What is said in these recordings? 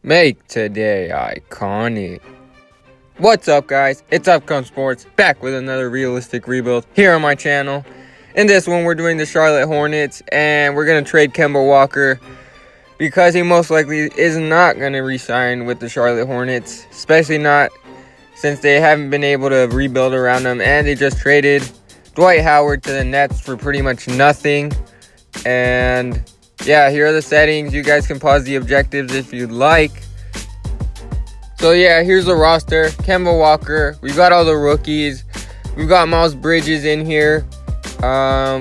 Make today iconic. What's up, guys? It's Upcome Sports, back with another realistic rebuild here on my channel. In this one, we're doing the Charlotte Hornets, and we're going to trade Kemba Walker because he most likely is not going to re-sign with the Charlotte Hornets, especially not since they haven't been able to rebuild around him, and they just traded Dwight Howard to the Nets for pretty much nothing. And yeah, here are the settings. You guys can pause the objectives if you'd like. So yeah, here's the roster. Kemba Walker. We've got all the rookies. We've got Miles Bridges in here.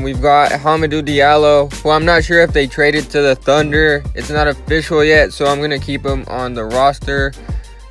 We've got Hamidou Diallo, who I'm not sure if they traded to the Thunder. It's not official yet, so I'm going to keep him on the roster.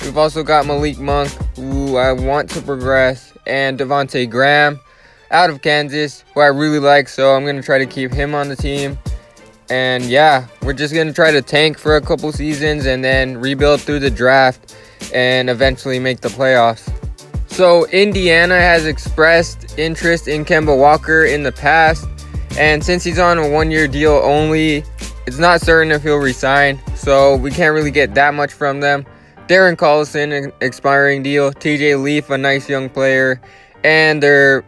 We've also got Malik Monk, who I want to progress, and Devontae Graham out of Kansas, who I really like, so I'm going to try to keep him on the team. And yeah, we're just going to try to tank for a couple seasons and then rebuild through the draft and eventually make the playoffs. So Indiana has expressed interest in Kemba Walker in the past, and since he's on a one-year deal only, it's not certain if he'll resign, so we can't really get that much from them. Darren Collison, an expiring deal. TJ Leaf, a nice young player, and their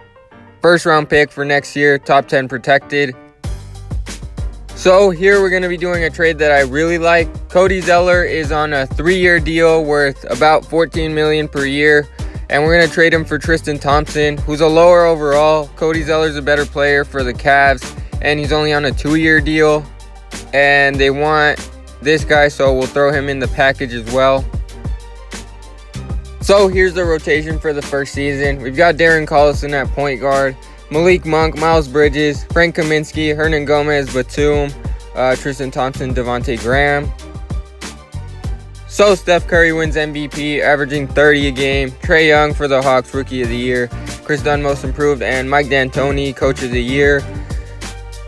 first-round pick for next year, top 10 protected. So here we're going to be doing a trade that I really like. Cody Zeller is on a 3-year deal worth about $14 million per year, and we're going to trade him for Tristan Thompson, who's a lower overall. Cody Zeller's a better player for the Cavs, and he's only on a 2-year deal, and they want this guy, so we'll throw him in the package as well. So here's the rotation for the first season. We've got Darren Collison at point guard, Malik Monk, Miles Bridges, Frank Kaminsky, Hernan Gomez, Batum, Tristan Thompson, Devontae Graham. So Steph Curry wins MVP, averaging 30 a game. Trae Young for the Hawks, Rookie of the Year. Chris Dunn, Most Improved, and Mike D'Antoni, Coach of the Year.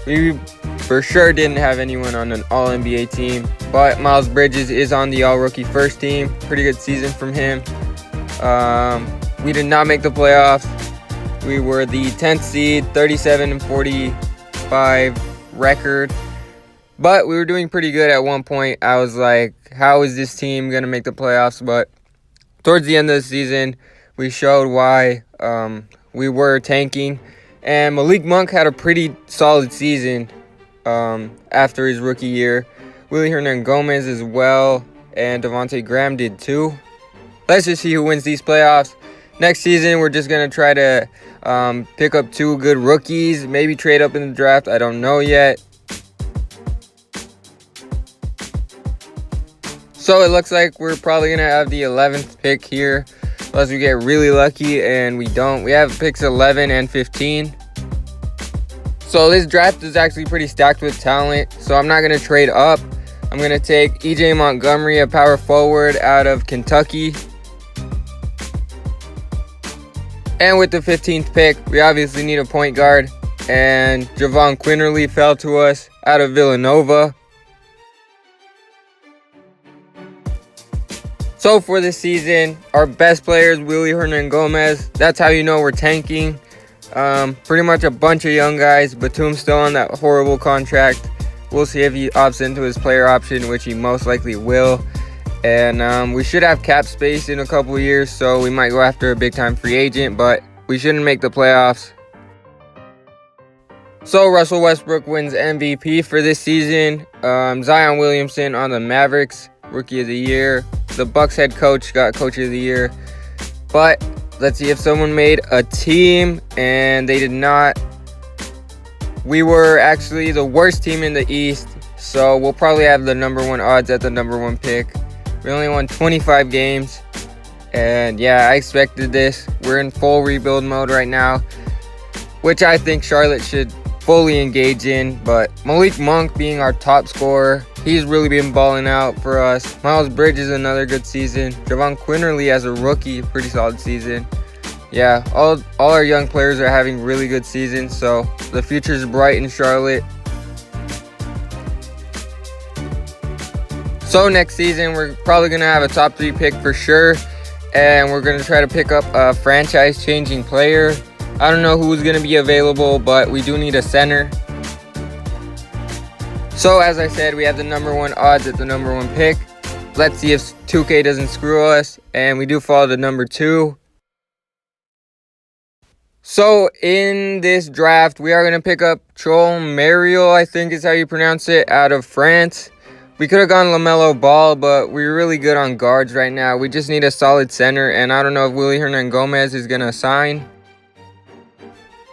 We for sure didn't have anyone on an All-NBA team, but Miles Bridges is on the All-Rookie First Team. Pretty good season from him. We did not make the playoffs. We were the 10th seed, 37-45 record. But we were doing pretty good at one point. I was like, how is this team going to make the playoffs? But towards the end of the season, we showed why we were tanking. And Malik Monk had a pretty solid season after his rookie year. Willie Hernan Gomez as well, and Devontae Graham did too. Let's just see who wins these playoffs. Next season, we're just going to try to pick up 2 good rookies, maybe trade up in the draft. I don't know yet. So it looks like we're probably going to have the 11th pick here, unless we get really lucky, and we don't. We have picks 11 and 15. So this draft is actually pretty stacked with talent, so I'm not going to trade up. I'm going to take E.J. Montgomery, a power forward out of Kentucky. And with the 15th pick, we obviously need a point guard. And Javon Quinterly fell to us out of Villanova. So for this season, our best player is Willie Hernan Gomez. That's how you know we're tanking. Pretty much a bunch of young guys. Batum's still on that horrible contract. We'll see if he opts into his player option, which he most likely will. And we should have cap space in a couple of years, so we might go after a big-time free agent, but we shouldn't make the playoffs. So Russell Westbrook wins MVP for this season. Zion Williamson on the Mavericks, Rookie of the Year. The Bucks head coach got Coach of the Year. But let's see if someone made a team, and they did not. We were actually the worst team in the East, so we'll probably have the number 1 odds at the number 1 pick. We only won 25 games, and yeah, I expected this. We're in full rebuild mode right now, which I think Charlotte should fully engage in, but Malik Monk being our top scorer, he's really been balling out for us. Miles Bridges, another good season. Javon Quinterly as a rookie, pretty solid season. Yeah, all our young players are having really good seasons, so the future is bright in Charlotte. So next season, we're probably going to have a top 3 pick for sure, and we're going to try to pick up a franchise-changing player. I don't know who's going to be available, but we do need a center. So as I said, we have the number 1 odds at the number 1 pick. let's see if 2K doesn't screw us. And we do fall to number 2. So in this draft, we are going to pick up Troll Mariel, I think is how you pronounce it, out of France. We could have gone LaMelo Ball, but we're really good on guards right now. We just need a solid center, and I don't know if Willie Hernan-Gomez is going to sign.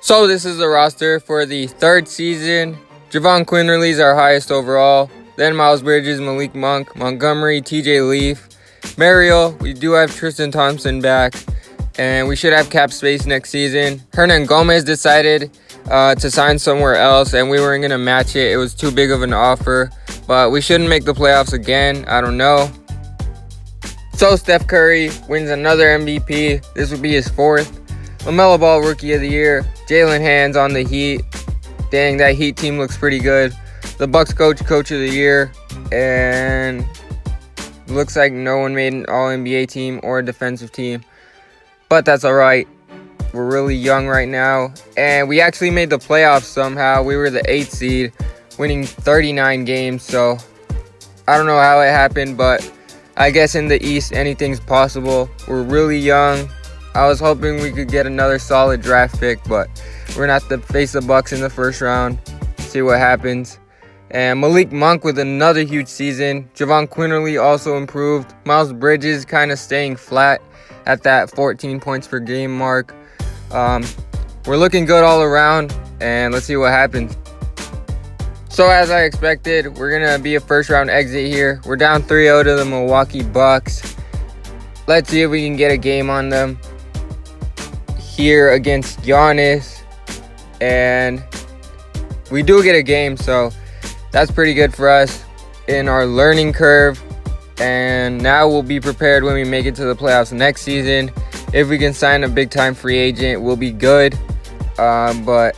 So this is the roster for the 3rd season. Javon Quinterly is our highest overall. Then Miles Bridges, Malik Monk, Montgomery, TJ Leaf, Mariel. We do have Tristan Thompson back, and we should have cap space next season. Hernan-Gomez decided to sign somewhere else, and we weren't going to match it. It was too big of an offer. But we shouldn't make the playoffs again. I don't know. So Steph Curry wins another MVP. This would be his 4th. LaMelo Ball Rookie of the Year. Jalen Hands on the Heat. Dang, that Heat team looks pretty good. The Bucks Coach of the Year. And looks like no one made an All-NBA team or a defensive team. But that's alright. We're really young right now. And we actually made the playoffs somehow. We were the 8th seed, winning 39 games, so I don't know how it happened, but I guess in the East, anything's possible. We're really young. I was hoping we could get another solid draft pick, but we're going to have to face the Bucks in the 1st round, see what happens. And Malik Monk with another huge season. Javon Quinterly also improved. Miles Bridges kind of staying flat at that 14 points per game mark. We're looking good all around, and let's see what happens. So as I expected, we're going to be a 1st round exit here. We're down 3-0 to the Milwaukee Bucks. Let's see if we can get a game on them here against Giannis. And we do get a game, so that's pretty good for us in our learning curve. And now we'll be prepared when we make it to the playoffs next season. If we can sign a big-time free agent, we'll be good. But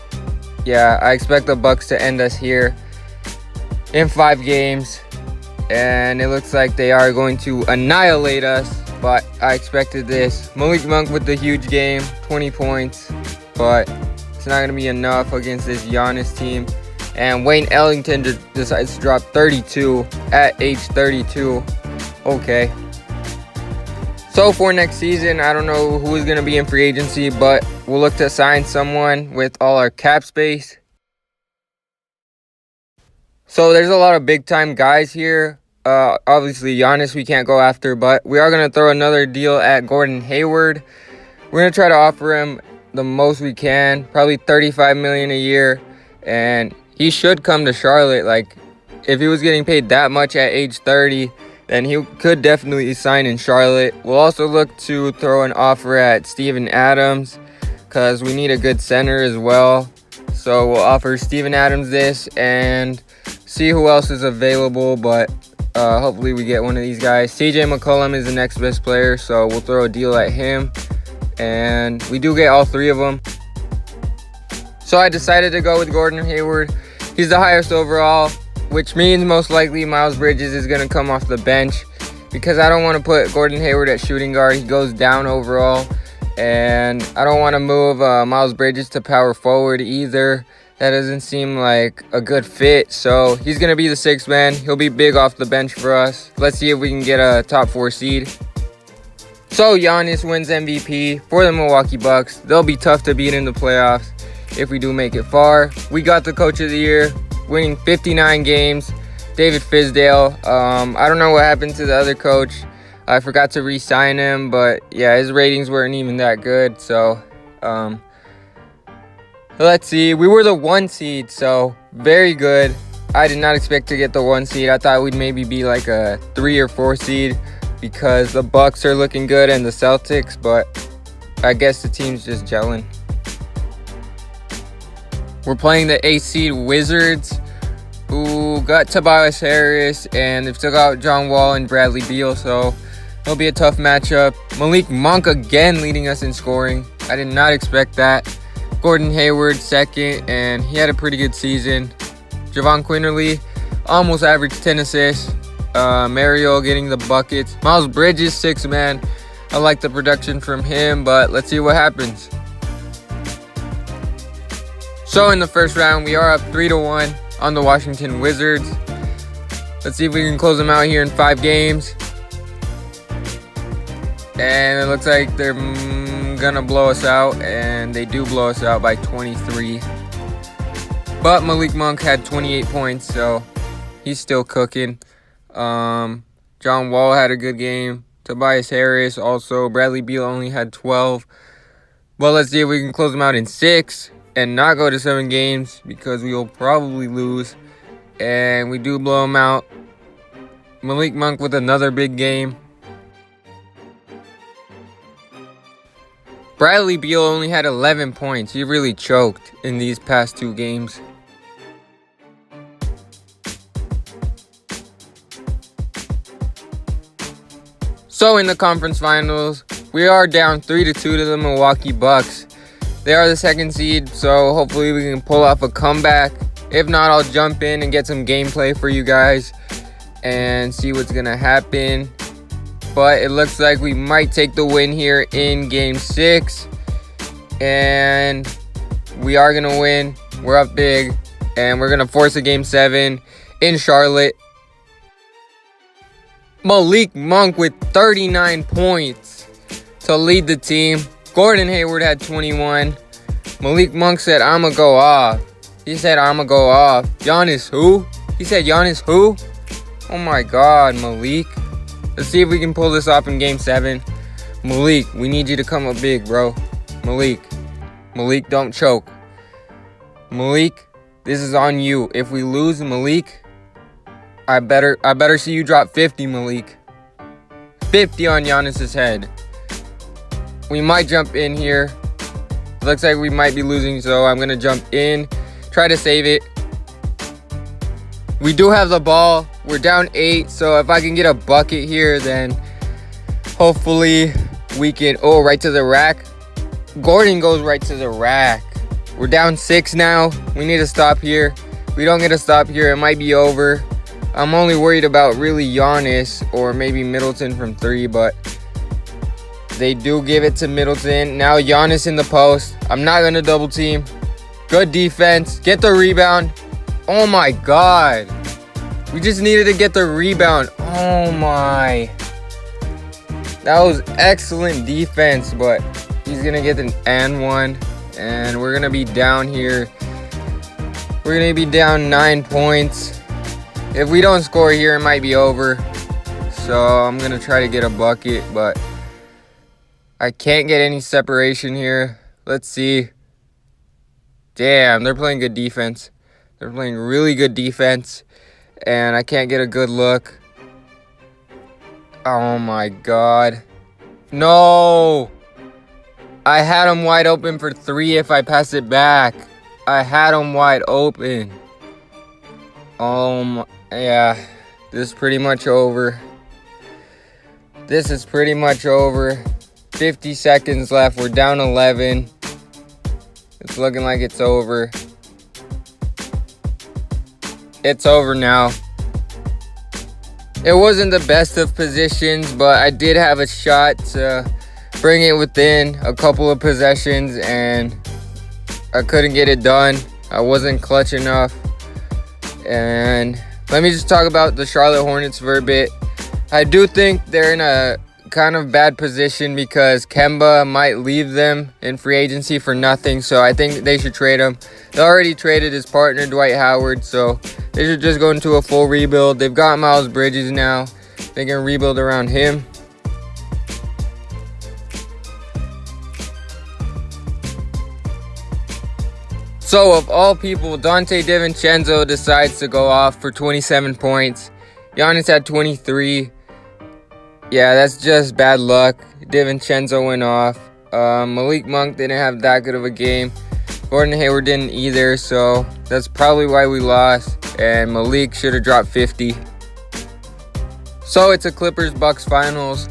yeah, I expect the Bucks to end us here in 5 games, and it looks like they are going to annihilate us, but I expected this. Malik Monk with the huge game, 20 points, but it's not going to be enough against this Giannis team. And Wayne Ellington decides to drop 32 at age 32. Okay. So for next season, I don't know who is going to be in free agency, but we'll look to sign someone with all our cap space. So there's a lot of big-time guys here. Obviously, Giannis we can't go after, but we are going to throw another deal at Gordon Hayward. We're going to try to offer him the most we can, probably $35 million a year, and he should come to Charlotte. Like, if he was getting paid that much at age 30, then he could definitely sign in Charlotte. We'll also look to throw an offer at Steven Adams because we need a good center as well. So we'll offer Steven Adams this and see who else is available, but hopefully we get one of these guys. CJ McCollum is the next best player, so we'll throw a deal at him. And we do get all 3 of them. So I decided to go with Gordon Hayward. He's the highest overall, which means most likely Miles Bridges is going to come off the bench because I don't want to put Gordon Hayward at shooting guard. He goes down overall, and I don't want to move Miles Bridges to power forward either. That doesn't seem like a good fit, so he's going to be the 6th man. He'll be big off the bench for us. Let's see if we can get a top 4 seed. So Giannis wins MVP for the Milwaukee Bucks. They'll be tough to beat in the playoffs if we do make it far. We got the Coach of the Year, winning 59 games, David Fizdale. I don't know what happened to the other coach. I forgot to re-sign him, but yeah, his ratings weren't even that good. So let's see. We were the 1 seed, so very good. I did not expect to get the 1 seed. I thought we'd maybe be like a 3 or 4 seed because the Bucks are looking good and the Celtics, but I guess the team's just gelling. We're playing the 8th seed Wizards, who got Tobias Harris, and they've took out John Wall and Bradley Beal, so it'll be a tough matchup. Malik Monk again leading us in scoring. I did not expect that. Gordon Hayward 2nd, and he had a pretty good season. Javon Quinterly almost averaged 10 assists. Mariel getting the buckets. Miles Bridges 6th man. I like the production from him, but let's see what happens. So in the first round, we are up 3-1 on the Washington Wizards. Let's see if we can close them out here in 5 games. And it looks like they're gonna blow us out, and they do blow us out by 23. But Malik Monk had 28 points, so he's still cooking. John Wall had a good game. Tobias Harris also. Bradley Beal only had 12. But let's see if we can close them out in 6 and not go to 7 games, because we will probably lose. And we do blow them out. Malik Monk with another big game. Bradley Beal only had 11 points. He really choked in these past 2 games. So in the conference finals, we are down 3-2 to the Milwaukee Bucks. They are the 2nd seed, so hopefully we can pull off a comeback. If not, I'll jump in and get some gameplay for you guys and see what's going to happen. But it looks like we might take the win here in Game 6. And we are going to win. We're up big. And we're going to force a Game 7 in Charlotte. Malik Monk with 39 points to lead the team. Gordon Hayward had 21. Malik Monk said, "I'ma go off." He said, "I'ma go off." Giannis who? He said, "Giannis who?" Oh my God, Malik. Let's see if we can pull this off in Game 7. Malik, we need you to come up big, bro. Malik, don't choke. Malik, this is on you. If we lose, Malik, I better see you drop 50, Malik. 50 on Giannis's head. We might jump in here. Looks like we might be losing, so I'm going to jump in. Try to save it. We do have the ball. We're down 8, so if I can get a bucket here, then hopefully we can... Oh, right to the rack. Gordon goes right to the rack. We're down 6 now. We need to stop here. If we don't get a stop here, it might be over. I'm only worried about really Giannis or maybe Middleton from 3, but they do give it to Middleton. Now Giannis in the post. I'm not going to double team. Good defense. Get the rebound. Oh my God. We just needed to get the rebound. Oh my. That was excellent defense, but he's going to get an and one. And we're going to be down here. We're going to be down 9 points. If we don't score here, it might be over. So I'm going to try to get a bucket, but I can't get any separation here. Let's see. Damn, they're playing good defense. They're playing really good defense. And I can't get a good look. Oh my God. No. I had him wide open for 3 if I pass it back. I had him wide open. Yeah. This is pretty much over. This is pretty much over. 50 seconds left. We're down 11. It's looking like it's over. It's over now. It wasn't the best of positions, but I did have a shot to bring it within a couple of possessions, and I couldn't get it done. I wasn't clutch enough. And let me just talk about the Charlotte Hornets for a bit. I do think they're in a kind of bad position because Kemba might leave them in free agency for nothing, so I think they should trade him. They already traded his partner Dwight Howard, so they should just go into a full rebuild. They've got Miles Bridges now. They can rebuild around him. So of all people, Dante DiVincenzo decides to go off for 27 points. Giannis had 23. Yeah, that's just bad luck. DiVincenzo went off. Malik Monk didn't have that good of a game. Gordon Hayward didn't either, so that's probably why we lost. And Malik should have dropped 50. So it's a Clippers-Bucks finals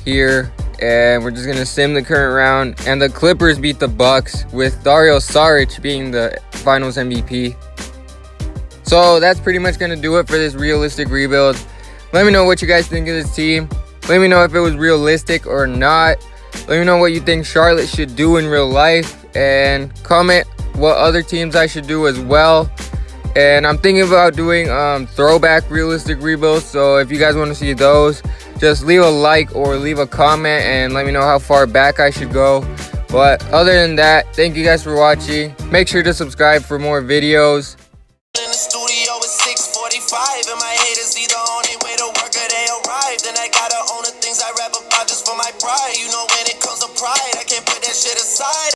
here. And we're just going to sim the current round. And the Clippers beat the Bucks with Dario Saric being the finals MVP. So that's pretty much going to do it for this realistic rebuild. Let me know what you guys think of this team. Let me know if it was realistic or not. Let me know what you think Charlotte should do in real life. And comment what other teams I should do as well. And I'm thinking about doing throwback realistic rebuilds. So if you guys want to see those, just leave a like or leave a comment and let me know how far back I should go. But other than that, thank you guys for watching. Make sure to subscribe for more videos. In the studio at 6:45, and my haters either on their way to work or they arrived. And I gotta own the things I rap about just for my pride. You know when it comes to pride, I can't put that shit aside.